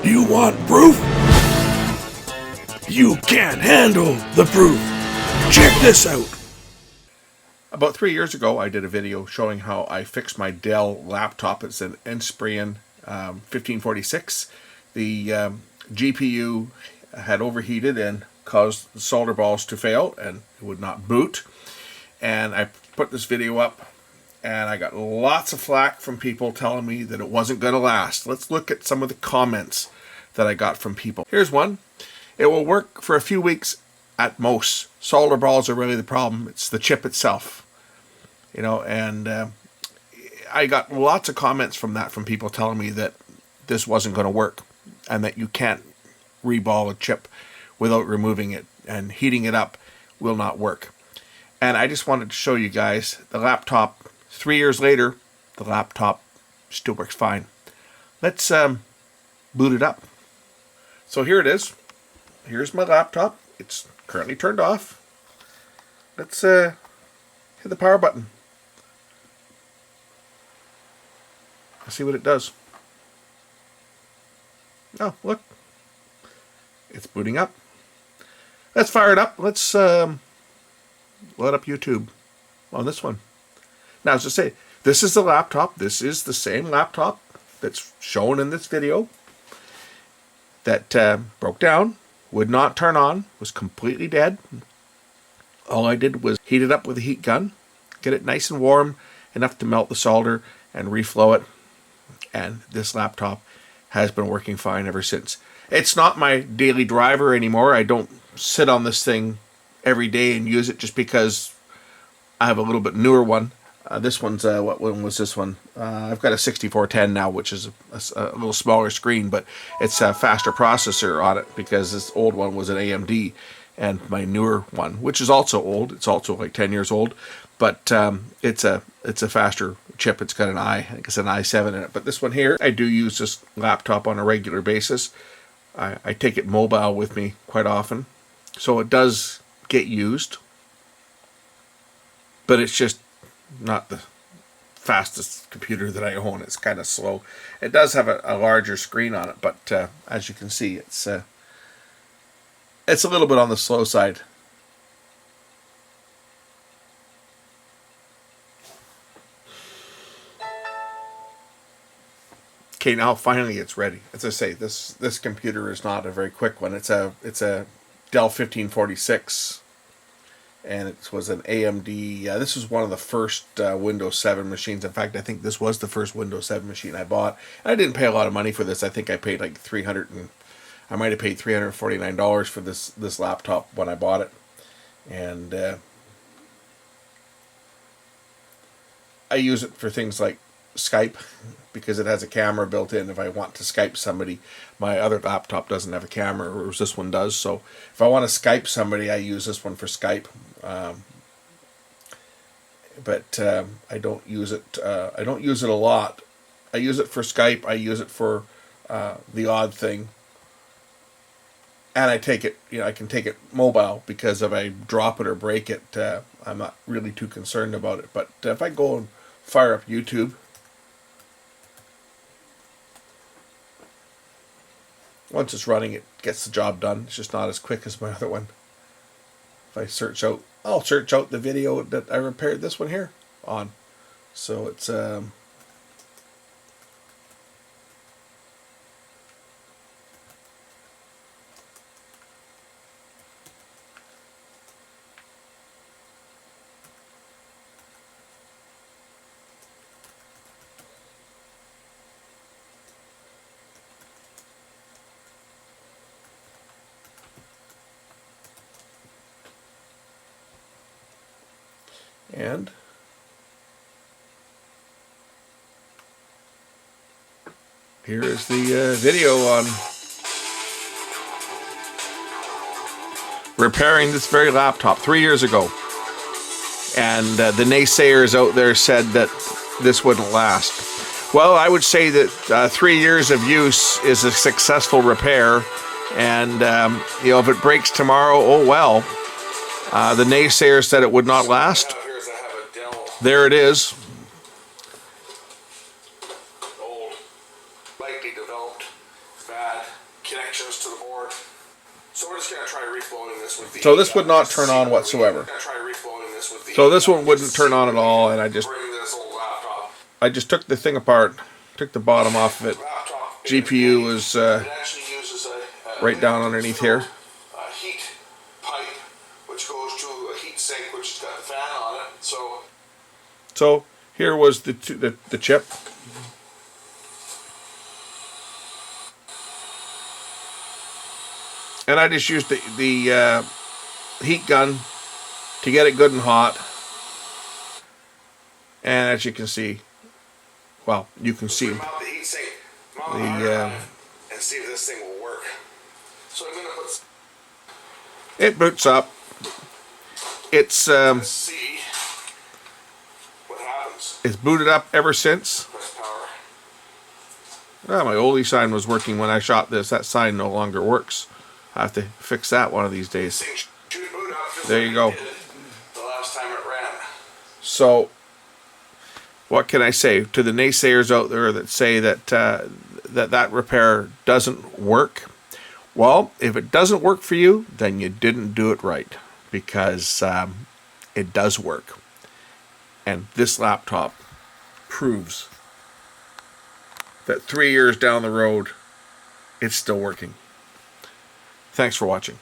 You want proof? You can't handle the proof. Check this out. About 3 years ago, I did a video showing how I fixed my Dell laptop. It's an Inspiron 1546. The GPU had overheated and caused the solder balls to fail, and it would not boot. And I put this video up, and I got lots of flack from people telling me that it wasn't going to last. Let's look at some of the comments that I got from people. Here's one. It will work for a few weeks at most. Solder balls are really the problem. It's the chip itself. You know, and I got lots of comments from people telling me that this wasn't going to work and that you can't reball a chip without removing it, and heating it up will not work. And I just wanted to show you guys the laptop. 3 years later, the laptop still works fine. Let's boot it up. So here it is. Here's my laptop. It's currently turned off. Let's hit the power button. Let's see what it does. Oh, look. It's booting up. Let's fire it up. Let's load up YouTube on this one. Now, as I say, this is the laptop. This is the same laptop that's shown in this video that broke down, would not turn on, was completely dead. All I did was heat it up with a heat gun, get it nice and warm, enough to melt the solder and reflow it. And this laptop has been working fine ever since. It's not my daily driver anymore. I don't sit on this thing every day and use it just because I have a little bit newer one. This one's, what one was this one? I've got a 6410 now, which is a little smaller screen, but it's a faster processor on it because this old one was an AMD, and my newer one, which is also old, it's also like 10 years old, but it's a faster chip. It's got I think it's an i7 in it. But this one here, I do use this laptop on a regular basis. I take it mobile with me quite often, so it does get used, but it's just not the fastest computer that I own. It's kind of slow. It does have a larger screen on it, but as you can see, it's a little bit on the slow side. Okay, now finally it's ready. As I say, this computer is not a very quick one. It's a Dell 1546. And it was an AMD. This was one of the first Windows 7 machines. In fact, I think this was the first Windows 7 machine I bought. And I didn't pay a lot of money for this. I think I paid like I might have paid $349 for this laptop when I bought it. And I use it for things like Skype, because it has a camera built in. If I want to Skype somebody, my other laptop doesn't have a camera, or this one does. So if I want to Skype somebody, I use this one for Skype. But I don't use it. I don't use it a lot. I use it for Skype. I use it for the odd thing. And I take it. I can take it mobile, because if I drop it or break it, I'm not really too concerned about it. But if I go and fire up YouTube, once it's running, it gets the job done. It's just not as quick as my other one. If I search out, I'll search out the video that I repaired this one here on. So it's and here is the video on repairing this very laptop 3 years ago. And the naysayers out there said that this wouldn't last. Well, I would say that 3 years of use is a successful repair. And, if it breaks tomorrow, oh well. The naysayers said it would not last. There it is. Old, lightly developed bad connections to the board. So we're just going to try reflowing this with the So this would not turn on whatsoever. So this one wouldn't turn on at all, and I just took the thing apart, took the bottom off of it. GPU was right down underneath here. Heat pipe, which goes to a heat sink, which has got the fan on it. So here was the chip. And I just used the heat gun to get it good and hot. And as you can see, well, you can see mount the heat sink, and see if this thing will work. So I'm going to put. It boots up. It's Let's see what happens. It's booted up ever since. Press power. Well, my oldie sign was working when I shot this. That sign no longer works. I have to fix that one of these days. There you go. The last time it ran. So, what can I say to the naysayers out there that say that that repair doesn't work? Well, if it doesn't work for you, then you didn't do it right, because it does work. And this laptop proves that 3 years down the road, it's still working. Thanks for watching.